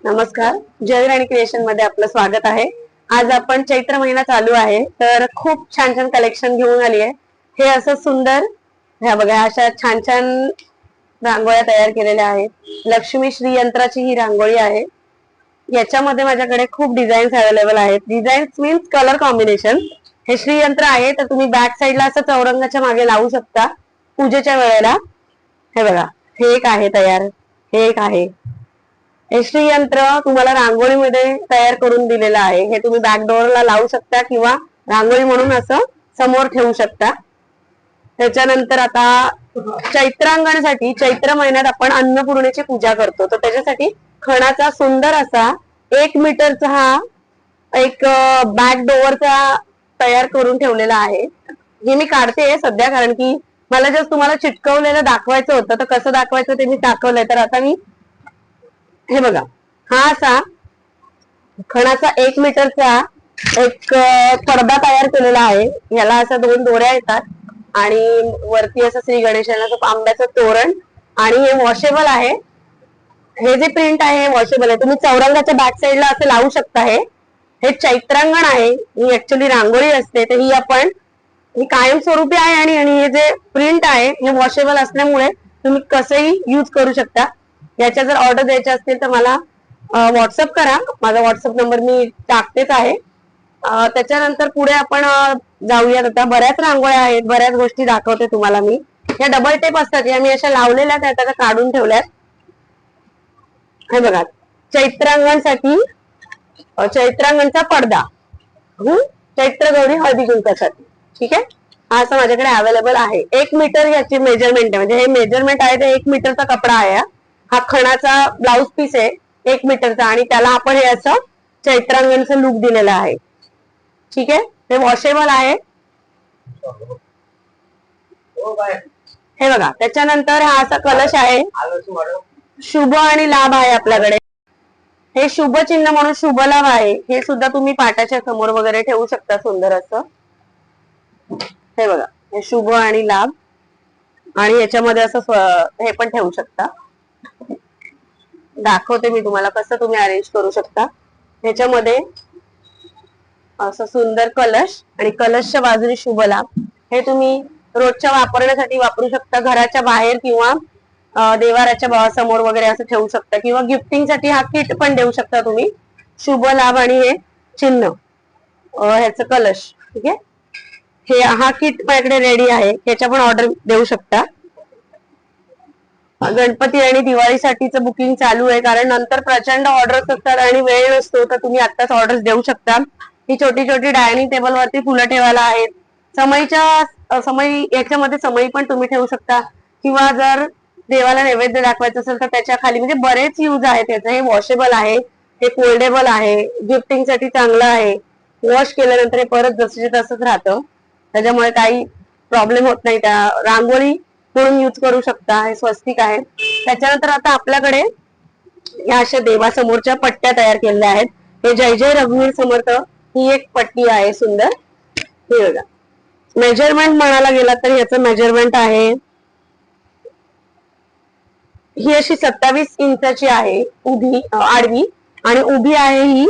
नमस्कार, जय राणी क्रिएशन मध्ये आपलं स्वागत आहे। आज आपण चैत्र महिना चालू आहे तर खूप छान छान कलेक्शन घेऊन आली आहे। हे असं सुंदर ह्या बघा अशा छान छान रांगोळ्या तयार केलेल्या आहेत। लक्ष्मी श्री यंत्राची ही रांगोळी आहे। याच्यामध्ये माझ्याकडे खूप डिझाईन्स अवेलेबल आहेत। Designs means colour combination. हे श्री यंत्र आहे तर तुम्ही बॅक साइडला असं चौरंगाच्या मागे लावू शकता पूजेच्या वेळेला। हे बघा, हे एक आहे तयार, हे एक आहे। हे श्री यंत्र तुम्हाला रांगोळीमध्ये तयार करून दिलेलं आहे। हे तुम्ही बॅकडोअरला लावू शकता किंवा रांगोळी म्हणून असं समोर ठेवू शकता। त्याच्यानंतर आता चैत्रांगणासाठी चैत्र महिन्यात आपण अन्नपूर्णेची पूजा करतो तर त्याच्यासाठी खणाचा सुंदर असा 1 मीटरचा हा एक बॅकडोअरचा तयार करून ठेवलेला आहे। हे मी काढते सध्या कारण की मला जस्ट तुम्हाला चिटकवलेलं दाखवायचं होतं तर कसं दाखवायचं ते मी दाखवलंय। तर आता मी हे बघा, हा असा खणाचा 1 मीटरचा एक पडदा तयार केलेला आहे। याला अशा 2 दोऱ्या येतात आणि वरती असं श्री गणेशाचं आंब्याचं तोरण आणि हे वॉशेबल आहे। हे जे प्रिंट आहे हे वॉशेबल आहे। तुम्ही चौरंगाच्या बॅक साइडला असं लावू शकता। हे चैत्रांगण आहे, ही ऍक्च्युली रांगोळी असते तर ही आपण ही कायमस्वरूपी आहे आणि हे जे प्रिंट आहे हे वॉशेबल असल्यामुळे तुम्ही कसंही यूज करू शकता। याच्या जर ऑर्डर द्यायच्या असतील तर मला व्हॉट्सअप करा। माझा व्हॉट्सअप नंबर मी टाकतेच आहे। त्याच्यानंतर पुढे आपण जाऊयात। आता बऱ्याच रांगोळ्या आहेत, बऱ्याच गोष्टी दाखवते तुम्हाला मी। या डबल टेप असतात, या मी अशा लावलेल्या आहेत, त्या काढून ठेवल्यात। हे बघा, चैत्रांगणसाठी चैत्रांगणचा पडदा, चैत्र गौरी हळदी कुंकासाठी, ठीक आहे। हा असं माझ्याकडे अवेलेबल आहे। 1 मीटर याची मेजरमेंट आहे, म्हणजे हे मेजरमेंट आहे ते 1 मीटरचा कपडा आहे। हा खणाचा ब्लाउज पीस आहे 1 मीटरचा आणि त्याला आपण हे असं चैत्रांगणचं लुक दिलेलं आहे, ठीक आहे। हे वॉशेबल आहे। हे बघा, त्याच्यानंतर हा असा कलश आहे, शुभ आणि लाभ आहे आपल्याकडे। हे शुभ चिन्ह म्हणून शुभ लाभ आहे। हे सुद्धा तुम्ही पाटाच्या समोर वगैरे ठेवू शकता सुंदर असं। हे बघा, हे शुभ आणि लाभ आणि याच्यामध्ये असं हे पण ठेवू शकता। दाखवते मी तुम्हाला कसं तुम्ही अरेंज करू शकता। ह्याच्यामध्ये असं सुंदर कलश आणि कलशच्या बाजूने शुभ लाभ, हे तुम्ही रोजच्या वापरण्यासाठी वापरू शकता। घराच्या बाहेर किंवा देवाराच्या समोर वगैरे असं ठेवू शकता किंवा गिफ्टिंग साठी हा किट पण देऊ शकता तुम्ही। शुभ लाभ आणि हे चिन्ह, ह्याचं कलश, ठीक आहे। हे हा किट माझ्याकडे रेडी आहे, याच्या पण ऑर्डर देऊ शकता। गणपती आणि दिवाळीसाठीचं बुकिंग चालू आहे कारण नंतर प्रचंड ऑर्डर्स असतात आणि वेळ नसतो, तर तुम्ही आत्ताच ऑर्डर्स देऊ शकता। ही छोटी छोटी डायनिंग टेबल वरती फुलं ठेवायला आहेत। समई याच्यामध्ये समई पण तुम्ही ठेवू शकता किंवा जर देवाला नैवेद्य दाखवायचं असेल तर त्याच्या खाली, म्हणजे बरेच यूज आहेत त्याचे। हे वॉशेबल आहे, हे फोल्डेबल आहे, गिफ्टिंग साठी चांगलं आहे। वॉश केल्यानंतर हे परत जसंच्या तसंच राहतं, त्याच्यामुळे काही प्रॉब्लेम होत नाही। त्या रांगोळी म्हणून यूज करू शकता। हे स्वस्तिक आहे। त्याच्यानंतर आता आपल्याकडे या अशा देवासमोरच्या पट्ट्या तयार केलेल्या आहेत। हे जय जय रघुवीर समर्थ ही एक पट्टी आहे सुंदर। हे बघा, मेजरमेंट म्हणायला गेला तर याचं मेजरमेंट आहे, ही अशी 27 इंचाची आहे उभी आडवी आणि उभी आहे ही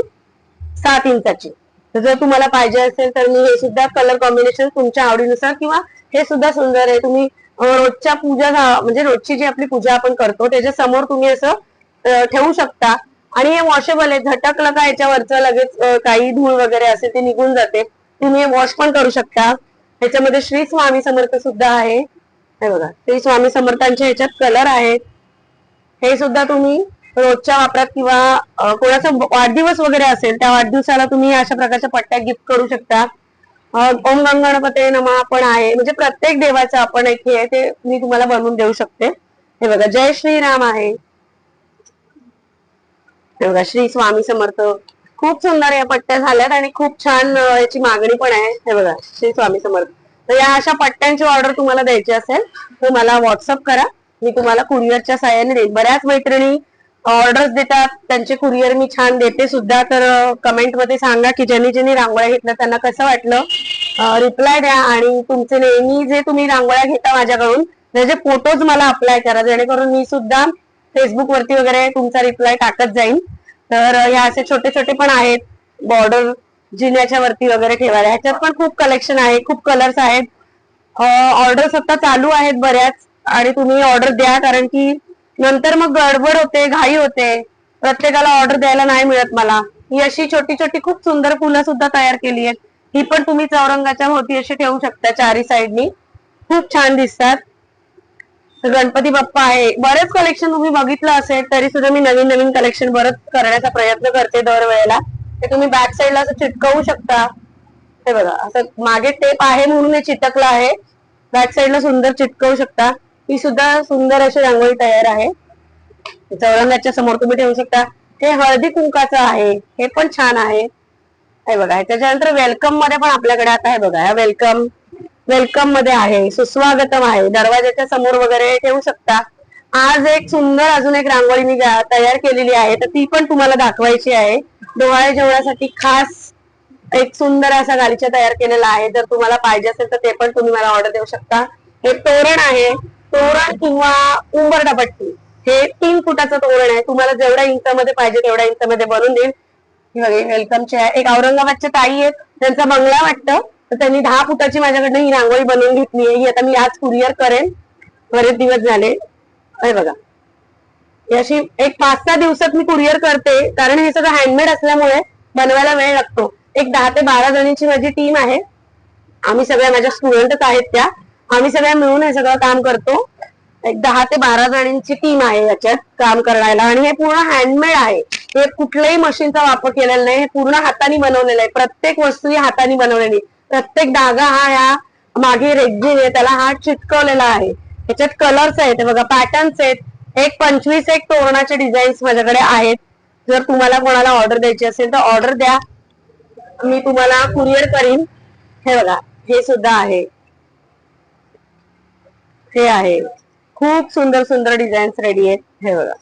7 इंचाची। तर जर तुम्हाला पाहिजे असेल तर मी हे सुद्धा कलर कॉम्बिनेशन तुमच्या आवडीनुसार किंवा हे सुद्धा सुंदर आहे। तुम्ही रोजच्या पूजा म्हणजे रोजची जी आपली पूजा आपण करतो त्याच्या समोर तुम्ही असं ठेवू शकता आणि हे वॉशेबल आहे। झटकलं का याच्यावरचं लगेच काही धूळ वगैरे असेल ते निघून जाते, तुम्ही हे वॉश पण करू शकता। ह्याच्यामध्ये श्री स्वामी समर्थ सुद्धा आहे। हे बघा, श्री स्वामी समर्थांचे ह्याच्यात कलर आहेत। हे सुद्धा तुम्ही रोजच्या वापरात किंवा कोणाचा वाढदिवस वगैरे असेल त्या वाढदिवसाला तुम्ही अशा प्रकारच्या पट्ट्या गिफ्ट करू शकता। ओम गणपते नमः पण आहे, म्हणजे प्रत्येक देवाचं आपण एक हे ते मी तुम्हाला बनवून देऊ शकते। हे बघा, जय श्रीराम आहे। हे बघा, श्री स्वामी समर्थ, खूप सुंदर या पट्ट्या झाल्यात आणि खूप छान याची मागणी पण आहे। हे बघा, श्री स्वामी समर्थ। तर या अशा पट्ट्यांची ऑर्डर तुम्हाला द्यायची असेल तर मला व्हॉट्सअप करा, मी तुम्हाला कुरिअरच्या साहाय्याने देईन। बऱ्याच मैत्रिणी ऑर्डर्स देतात, त्यांचे कुरिअर मी छान देते सुद्धा। तर कमेंट मध्ये सांगा की ज्यांनी ज्यांनी रांगोळ्या घेतल्या त्यांना कसं वाटलं, रिप्लाय द्या आणि तुमचे नेहमी जे तुम्ही रांगोळ्या घेता माझ्याकडून त्याचे फोटोज मला अप्लाय करा, जेणेकरून मी सुद्धा फेसबुक वरती वगैरे तुमचा रिप्लाय टाकत जाईन। तर ह्या असे छोटे छोटे पण आहेत, बॉर्डर जिन्याच्या वरती वगैरे ठेवायला. ह्याच्यात पण खूप कलेक्शन आहे, खूप कलर्स आहेत. ऑर्डर्स आता चालू आहेत बऱ्याच, आणि तुम्ही ऑर्डर द्या, कारण की नंतर मग गडबड होते, घाई होते, प्रत्येकाला ऑर्डर द्यायला नाही मिळत मला. ही अशी छोटी छोटी खूप सुंदर फुलं सुद्धा तयार केली आहेत. ही पण तुम्ही चौरंगाच्या भोवती अशी ठेवू शकता, चारी साईडनी खूप छान दिसतात. गणपती बाप्पा आहे, बरेच कलेक्शन तुम्ही बघितलं असेल, तरी सुद्धा मी नवीन नवीन कलेक्शन बरंच करण्याचा प्रयत्न करते दरवेळेला. ते तुम्ही बॅक साईडला असं चिटकवू शकता. हे बघा, असं मागे टेप आहे म्हणून हे चिटकलं आहे, बॅक साईडला सुंदर चिटकवू शकता. ही सुद्धा सुंदर अशी रांगोळी तयार आहे, चौरंगाच्या समोर तुम्ही ठेवू शकता. हे हळदी कुंकाचं आहे, हे पण छान आहे. हे बघा, त्याच्यानंतर वेलकम मध्ये पण आपल्याकडे आता हे बघा, वेलकम वेलकम मध्ये आहे, सुस्वागतम आहे, दरवाजाच्या समोर वगैरे ठेवू शकता. आज एक सुंदर अजून एक रांगोळी मी तयार केलेली आहे, तर ती पण तुम्हाला दाखवायची आहे. डोहाळे जेवणासाठी खास एक सुंदर असा गालिचा तयार केलेला आहे. जर तुम्हाला पाहिजे असेल तर ते पण तुम्ही मला ऑर्डर देऊ शकता. हे तोरण आहे, तोरण किंवा उंबरठा हे 3 फुटाचं तोरण आहे. तुम्हाला जेवढ्या इंचामध्ये पाहिजे तेवढ्या इंचामध्ये बनवून देईल. वेलकमचे आहे. एक औरंगाबादच्या ताई आहेत, त्यांचा बंगला वाटतं, तर त्यांनी 10 फुटाची माझ्याकडनं ही रांगोळी बनवून घेतली आहे. ही आता मी आज कुरिअर करेन, बरेच दिवस झाले. हे बघा, अशी एक 5-6 दिवसात मी कुरिअर करते, कारण हे सगळं हँडमेड असल्यामुळे बनवायला वेळ लागतो. एक 10 ते 12 जणींची माझी टीम आहे. आम्ही सगळ्या, माझ्या स्टुडंटच आहेत त्या, आम्ही सगळ्या मिळून हे सगळं काम करतो. एक 10 ते 12 जणींची टीम आहे याच्यात काम करायला, आणि हे पूर्ण हँडमेड आहे. हे कुठल्याही मशीनचा वापर केलेला नाही, हे पूर्ण हाताने बनवलेलं आहे. प्रत्येक वस्तू ही हाताने बनवलेली, प्रत्येक धागा हा या मागे रेग्झिन आहे, त्याला हा चिटकवलेला आहे. याच्यात कलर्स आहेत, बघा, पॅटर्न्स आहेत. एक 25 एक तोरणाचे डिझाईन्स माझ्याकडे आहेत. जर तुम्हाला कोणाला ऑर्डर द्यायची असेल तर ऑर्डर द्या, मी तुम्हाला कुरिअर करीन. हे बघा, हे सुद्धा आहे, हे आहे, खूप सुंदर सुंदर डिझाईन्स रेडी आहेत. हे बघा,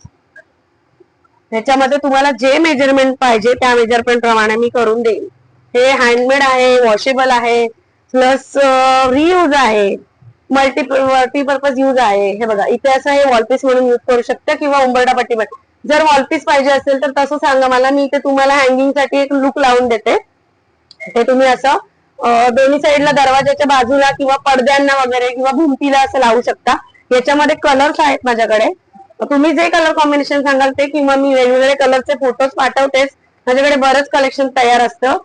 त्याच्यामध्ये तुम्हाला जे मेजरमेंट पाहिजे त्या मेजरमेंट प्रमाणे मी करून देईन. हे हँडमेड आहे, वॉशेबल आहे, प्लस रियूज आहे, मल्टीपर्पज यूज आहे. हे बघा, इथे असं हे वॉलपीस म्हणून यूज करू शकता, किंवा उंबरठा पट्टी पण. जर वॉलपीस पाहिजे असेल तर तसं सांगा मला, मी इथे तुम्हाला हँगिंग साठी एक लुक लावून देते. ते तुम्ही असं दोन्ही साईडला दरवाजाच्या बाजूला किंवा पडद्यांना वगैरे किंवा भिंतीला असं लावू शकता. याच्यामध्ये कलर्स आहेत माझ्याकडे, तुम्ही जे कलर कॉम्बिनेशन सांगाल ते, किंवा मी वेगवेगळे कलरचे फोटोज पाठवतेच. माझ्याकडे बरंच कलेक्शन तयार असतं.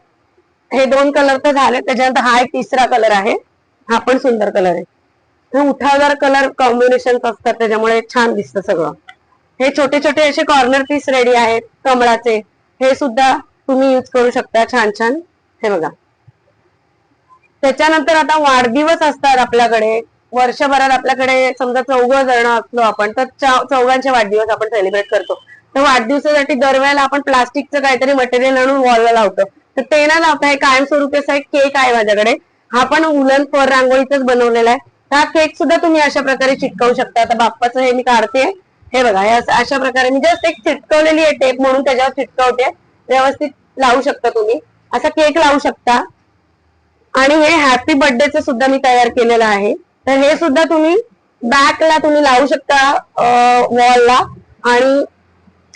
हे 2 कलर तर झाले, त्याच्यानंतर हा एक तिसरा कलर आहे, हा पण सुंदर कलर आहे. उठावदार कलर कॉम्बिनेशन असतात, त्याच्यामुळे छान दिसतं सगळं. हे छोटे छोटे असे कॉर्नर पीस रेडी आहेत कमळाचे, हे सुद्धा तुम्ही यूज करू शकता, छान छान. हे बघा, त्याच्यानंतर आता वाढदिवस असतात आपल्याकडे. वर्षभरात आपल्याकडे समजा 14 जण असलो आपण, तर 14 वाढदिवस आपण सेलिब्रेट करतो. तर वाढदिवसासाठी दरवेळेला आपण प्लास्टिकचं काहीतरी मटेरियल आणून वॉलला लावतो, तर ते न लावता हे कायमस्वरूपी असा एक केक आहे माझ्याकडे. हा पण उलन फर रांगोळीचाच बनवलेला आहे. हा केक सुद्धा तुम्ही अशा प्रकारे चिटकवू शकता. आता बाप्पाचं हे मी काढते, हे बघा, अशा प्रकारे मी जस्ट एक चिटकवलेली आहे टेप म्हणून, त्याच्यावर चिटकवते, व्यवस्थित लावू शकता तुम्ही. असा केक लावू शकता. आणि हे हॅपी बर्थडेचं सुद्धा मी तयार केलेलं आहे, तर हे सुद्धा तुम्ही बॅकला तुम्ही लावू शकता वॉलला, आणि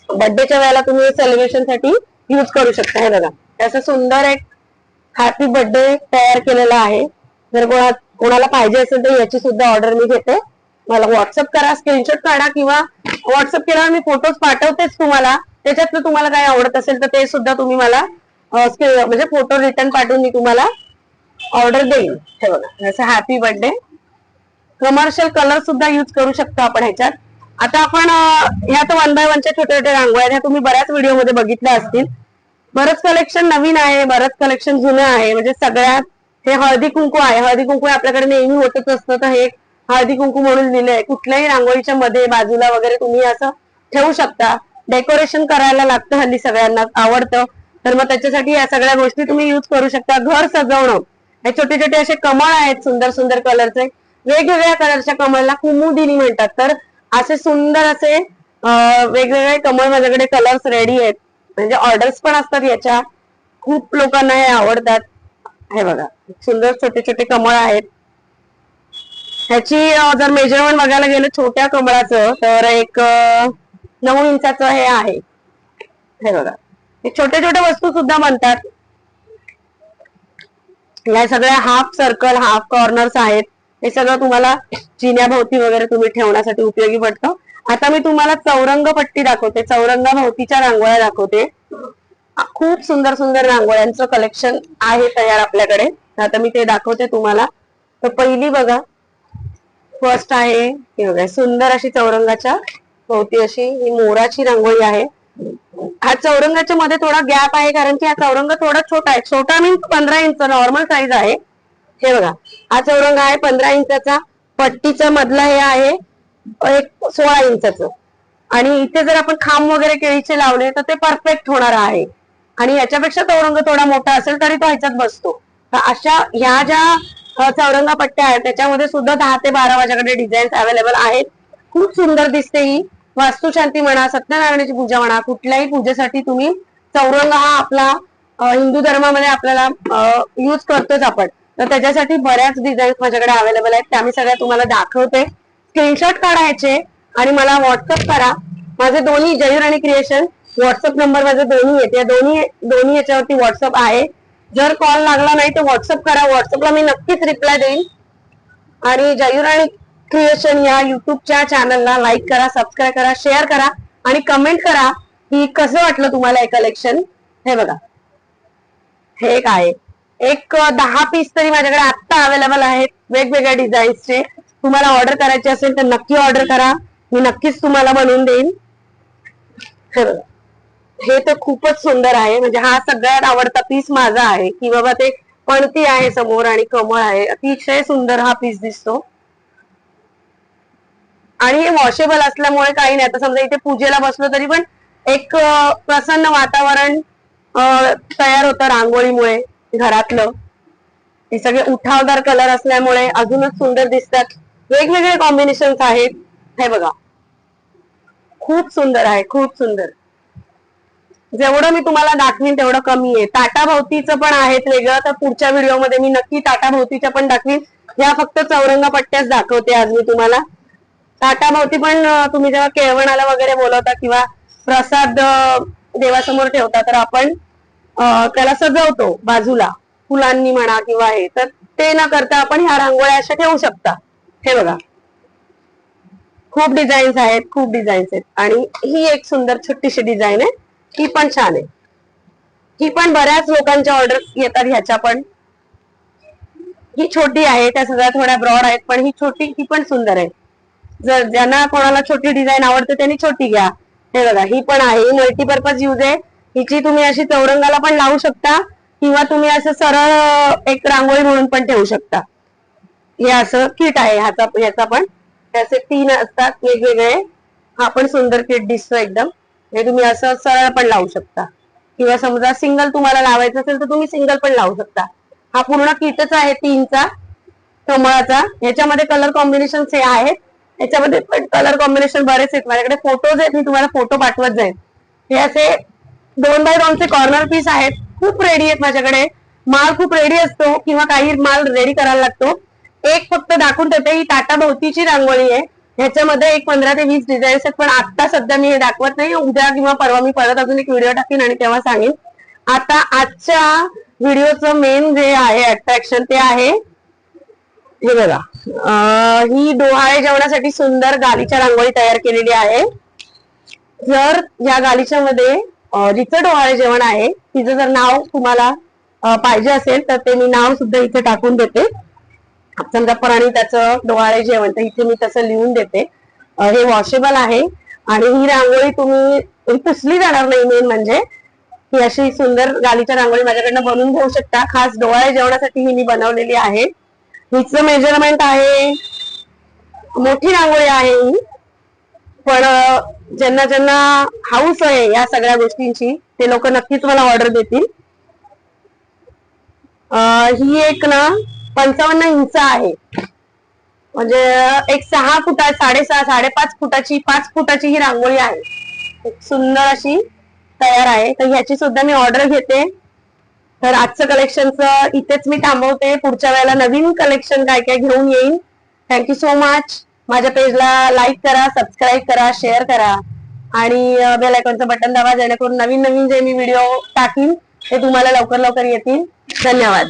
बर्थडेच्या वेळेला तुम्ही सेलिब्रेशन साठी यूज करू शकता. हे बघा, असं सुंदर एक हॅपी बर्थडे तयार केलेला आहे. जर कोणाला पाहिजे असेल तर याची सुद्धा ऑर्डर मी घेते. मला व्हॉट्सअप करा, स्क्रीनशॉट काढा, किंवा व्हॉट्सअप केल्यावर मी फोटोज पाठवतेच तुम्हाला. त्याच्यातलं तुम्हाला काय आवडत असेल तर ते सुद्धा तुम्ही मला म्हणजे फोटो रिटर्न पाठवून मी तुम्हाला ऑर्डर देईल. हे बघा, असं हॅपी बर्थडे. कमर्शियल कलर सुद्धा यूज करू शकतो आपण ह्याच्यात. आता आपण ह्या तर 1 बाय 1च्या छोट्या छोट्या रांगोळ्या, ह्या तुम्ही बऱ्याच व्हिडिओ मध्ये बघितल्या असतील. बरंच कलेक्शन नवीन आहे, बरंच कलेक्शन जुनं आहे. म्हणजे सगळ्यात हे हळदी कुंकू आहे. हळदी कुंकू आपल्याकडे नेहमी होतच असतं, तर हे हळदी कुंकू म्हणून लिहिलंय. कुठल्याही रांगोळीच्या मध्ये बाजूला वगैरे तुम्ही असं ठेवू शकता. डेकोरेशन करायला लागतं, हल्ली सगळ्यांना आवडतं, तर मग त्याच्यासाठी या सगळ्या गोष्टी तुम्ही यूज करू शकता. घर सजवणं, हे छोटे छोटे असे कमळ आहेत सुंदर सुंदर कलरचे. वेगवेगळ्या कलरच्या कमळला कुमुदिनी म्हणतात. तर असे सुंदर असे वेगवेगळे कमळ माझ्याकडे कलर्स रेडी आहेत. म्हणजे ऑर्डर्स पण असतात याच्या, खूप लोकांना हे आवडतात. हे बघा, सुंदर छोटे छोटे कमळ आहेत. ह्याची जर मेजरमेंट बघायला गेलं छोट्या कमळाचं, तर एक 9 इंचाचं हे आहे. हे बघा, हे छोटे छोटे वस्तू सुद्धा बनतात. या सगळ्या हाफ सर्कल, हाफ कॉर्नर्स आहेत. हे सगळं तुम्हाला जिन्याभोवती वगैरे तुम्ही ठेवण्यासाठी उपयोगी पडतं. आता मी तुम्हाला चौरंग पट्टी दाखवते, चौरंगाभोवतीच्या रांगोळ्या दाखवते. खूप सुंदर सुंदर रांगोळ्यांचं कलेक्शन आहे तयार आपल्याकडे. आता मी ते दाखवते तुम्हाला. तर पहिली बघा, फर्स्ट आहे ही बघा, सुंदर अशी चौरंगाच्या भोवती अशी ही मोराची रांगोळी आहे. हा चौरंगाच्या मध्ये थोडा गॅप आहे कारण की हा चौरंग थोडा छोटा आहे. छोटा मीन्स 15 इंच नॉर्मल साईज आहे. हे बघा, हा चौरंग आहे 15 इंचाचा. पट्टीचा मधला हे आहे एक 16 इंचाचं. आणि इथे जर आपण खांब वगैरे केळीचे लावले तर ते परफेक्ट होणार आहे. आणि याच्यापेक्षा चौरंग थोडा मोठा असेल तरी तो ह्याच्यात बसतो. तर अशा ह्या ज्या चौरंगा पट्ट्या आहेत त्याच्यामध्ये सुद्धा 10 ते 12 माझ्याकडे डिझाईन्स अवेलेबल आहेत. खूप सुंदर दिसते ही. वास्तुशांती म्हणा, सत्यनारायणाची पूजा म्हणा, कुठल्याही पूजेसाठी तुम्ही चौरंग हा आपला हिंदू धर्मामध्ये आपल्याला यूज करतोच आपण. तर त्याच्यासाठी बऱ्याच डिझाईन्स माझ्याकडे अवेलेबल आहेत. त्या मी सगळ्या तुम्हाला दाखवते. स्क्रीनशॉट काढायचे आणि मला व्हॉट्सअप करा. माझे दोन्ही जयूर आणि क्रिएशन व्हॉट्सअप नंबर माझे दोन्ही आहेत. या दोन्ही याच्यावरती व्हॉट्सअप आहे. जर कॉल लागला नाही तर व्हॉट्सअप करा. व्हॉट्सअपला मी नक्कीच रिप्लाय देईन. आणि जयूर आणि क्रिएशन या युट्यूबच्या चॅनलला लाईक करा, सबस्क्राईब करा, शेअर करा आणि कमेंट करा की कसं वाटलं तुम्हाला हे कलेक्शन. हे बघा, हे एक आहे, एक 10 पीस तरी माझ्याकडे आत्ता अवेलेबल आहेत वेगवेगळ्या डिझाईन्सचे. तुम्हाला ऑर्डर करायचे असेल तर नक्की ऑर्डर करा, मी नक्कीच तुम्हाला बनवून देईन. हे बघा, हे तर खूपच सुंदर आहे. म्हणजे हा सगळ्यात आवडता पीस माझा आहे की बाबा ते पणती आहे समोर आणि कमळ आहे. अतिशय सुंदर हा पीस दिसतो. आणि हे वॉशेबल असल्यामुळे काही नाही. आता समजा इथे पूजेला बसलो तरी पण एक प्रसन्न वातावरण तयार होतं रांगोळीमुळे घरातलं. हे सगळे उठावदार कलर असल्यामुळे अजूनच सुंदर दिसतात. वेगवेगळे कॉम्बिनेशन्स आहेत. हे बघा, खूप सुंदर आहे, खूप सुंदर. जेवढं मी तुम्हाला दाखवीन तेवढं कमी आहे. ताटाभोवतीचं पण आहेत वेगळं, तर पुढच्या व्हिडिओमध्ये मी नक्की ताटाभोवतीच्या पण दाखवीन. या फक्त चौरंगा पट्ट्याच दाखवते आज मी तुम्हाला. ताटाभोवती पण तुम्ही जेव्हा केळवणाला वगैरे बोलवता किंवा प्रसाद देवासमोर ठेवता तर आपण त्याला सजवतो बाजूला फुलांनी म्हणा किंवा हे, तर ते न करता आपण ह्या रांगोळ्या अशा ठेवू शकता. हे बघा, खूप डिझाईन्स आहेत, खूप डिझाईन्स आहेत. आणि ही एक सुंदर छोटीशी डिझाईन आहे, ही पण छान आहे. ही पण बऱ्याच लोकांच्या ऑर्डर येतात ह्याच्या पण. ही छोटी आहे, त्या सगळ्या थोड्या ब्रॉड आहेत, पण ही छोटी ही पण सुंदर आहे. जर ज्यांना कोणाला छोटी डिझाईन आवडते त्यांनी छोटी घ्या. हे बघा, ही पण आहे, मल्टीपर्पज यूज आहे. हिची तुम्ही अशी चौरंगाला पण लावू शकता किंवा तुम्ही असं सरळ एक रांगोळी म्हणून पण ठेवू शकता. हे असं किट आहे ह्याचा पण. त्याचे 3 असतात वेगवेगळे. हा पण सुंदर किट दिसतो एकदम. हे तुम्ही असं सरळ पण लावू शकता किंवा समजा सिंगल तुम्हाला लावायचं असेल तर तुम्ही सिंगल पण लावू शकता. हा पूर्ण किटच आहे 3चा कमळाचा. ह्याच्यामध्ये कलर कॉम्बिनेशन हे आहेत. याच्यामध्ये पण कलर कॉम्बिनेशन बरेच आहेत. माझ्याकडे फोटोज आहेत, मी तुम्हाला फोटो पाठवत जाईल. हे असे 2 बाय 2 चे कॉर्नर पीस आहेत. खूप रेडी आहेत माझ्याकडे. माल खूप रेडी असतो किंवा काही माल रेडी करायला लागतो. एक फक्त दाखवून ठेवते, ही ताटाभोवतीची रांगोळी आहे. ह्याच्यामध्ये एक 15 ते 20 डिझाईन्स आहेत, पण आता सध्या मी हे दाखवत नाही. उद्या किंवा परवा मी परत अजून एक व्हिडिओ टाकीन आणि तेव्हा सांगेन. आता आजच्या व्हिडिओचं मेन जे आहे अट्रॅक्शन ते आहे हे बघा, ही डोहाळे जेवणासाठी सुंदर गालीच्या रांगोळी तयार केलेली आहे. जर या गालीच्या मध्ये जिचं डोहाळे जेवण आहे तिचं जर नाव तुम्हाला पाहिजे असेल तर ते मी नाव सुद्धा इथे टाकून देते. समजा त्याचं डोहाळे जेवण, तर इथे मी तसं लिहून देते. हे वॉशेबल आहे आणि ही रांगोळी तुम्ही पुसली जाणार नाही. मेन म्हणजे ही अशी सुंदर गालीच्या रांगोळी माझ्याकडनं बनवून घेऊ शकता. खास डोहाळे जेवणासाठी ही मी बनवलेली आहे. हिचं मेजरमेंट आहे, मोठी रांगोळी आहे ही, पण ज्यांना ज्यांना हाऊस आहे या सगळ्या गोष्टींची ते लोक नक्कीच मला ऑर्डर देतील. ही एक ना 55 इंच आहे, म्हणजे एक 6 फुटा 6.5 5.5 फुटाची 5 फुटाची ही रांगोळी आहे. एक सुंदर अशी तयार आहे. तर ह्याची सुद्धा मी ऑर्डर घेते. तर आजचं कलेक्शनचं इथेच मी थांबवते. पुढच्या वेळेला नवीन कलेक्शन काय काय घेऊन येईन. Thank you so much. माझ्या पेजला लाईक करा, सबस्क्राईब करा, शेअर करा आणि बेल आयकॉनचं बटन दाबा, जेणेकरून नवीन नवीन जे मी व्हिडिओ टाकीन ते तुम्हाला लवकर लवकर येतील. धन्यवाद.